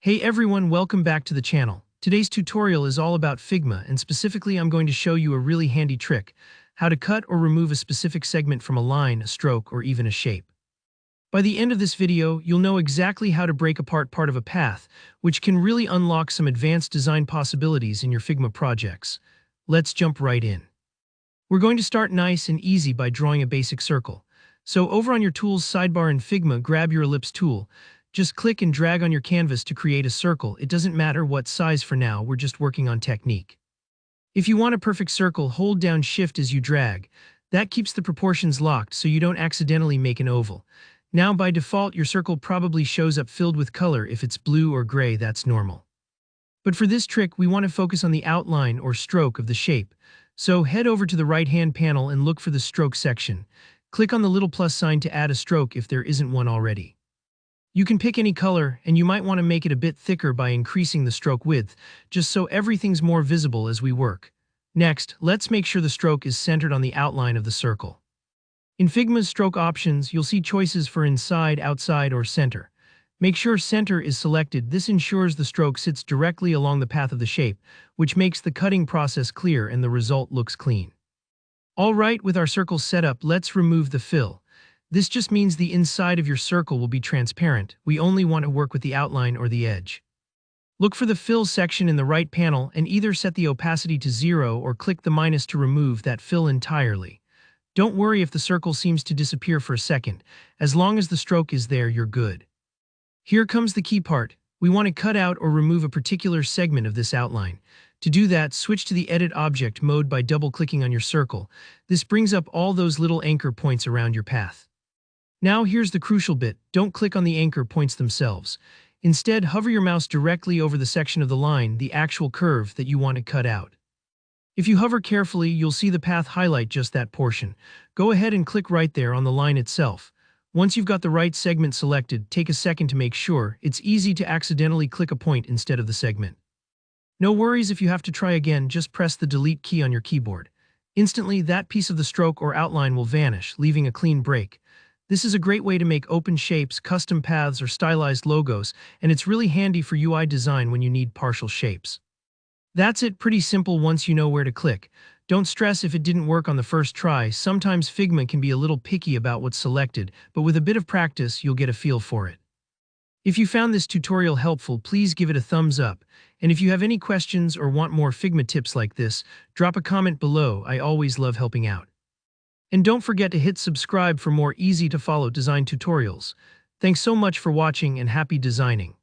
Hey everyone, welcome back to the channel. Today's tutorial is all about Figma, and specifically I'm going to show you a really handy trick, how to cut or remove a specific segment from a line, a stroke, or even a shape. By the end of this video, you'll know exactly how to break apart part of a path, which can really unlock some advanced design possibilities in your Figma projects. Let's jump right in. We're going to start nice and easy by drawing a basic circle. So over on your Tools sidebar in Figma, grab your ellipse tool. Just click and drag on your canvas to create a circle. It doesn't matter what size for now, we're just working on technique. If you want a perfect circle, hold down Shift as you drag. That keeps the proportions locked so you don't accidentally make an oval. Now by default, your circle probably shows up filled with color. If it's blue or gray, that's normal. But for this trick, we want to focus on the outline or stroke of the shape. So head over to the right-hand panel and look for the stroke section. Click on the little plus sign to add a stroke if there isn't one already. You can pick any color, and you might want to make it a bit thicker by increasing the stroke width, just so everything's more visible as we work. Next, let's make sure the stroke is centered on the outline of the circle. In Figma's stroke options, you'll see choices for inside, outside, or center. Make sure center is selected. This ensures the stroke sits directly along the path of the shape, which makes the cutting process clear and the result looks clean. All right, with our circle set up, let's remove the fill. This just means the inside of your circle will be transparent. We only want to work with the outline or the edge. Look for the fill section in the right panel and either set the opacity to 0 or click the minus to remove that fill entirely. Don't worry if the circle seems to disappear for a second. As long as the stroke is there, you're good. Here comes the key part. We want to cut out or remove a particular segment of this outline. To do that, switch to the Edit Object mode by double-clicking on your circle. This brings up all those little anchor points around your path. Now here's the crucial bit. Don't click on the anchor points themselves. Instead, hover your mouse directly over the section of the line, the actual curve that you want to cut out. If you hover carefully, you'll see the path highlight just that portion. Go ahead and click right there on the line itself. Once you've got the right segment selected, take a second to make sure. It's easy to accidentally click a point instead of the segment. No worries if you have to try again, just press the Delete key on your keyboard. Instantly, that piece of the stroke or outline will vanish, leaving a clean break. This is a great way to make open shapes, custom paths, or stylized logos, and it's really handy for UI design when you need partial shapes. That's it, pretty simple once you know where to click. Don't stress if it didn't work on the first try. Sometimes Figma can be a little picky about what's selected, but with a bit of practice, you'll get a feel for it. If you found this tutorial helpful, please give it a thumbs up. And if you have any questions or want more Figma tips like this, drop a comment below. I always love helping out. And don't forget to hit subscribe for more easy-to-follow design tutorials. Thanks so much for watching and happy designing.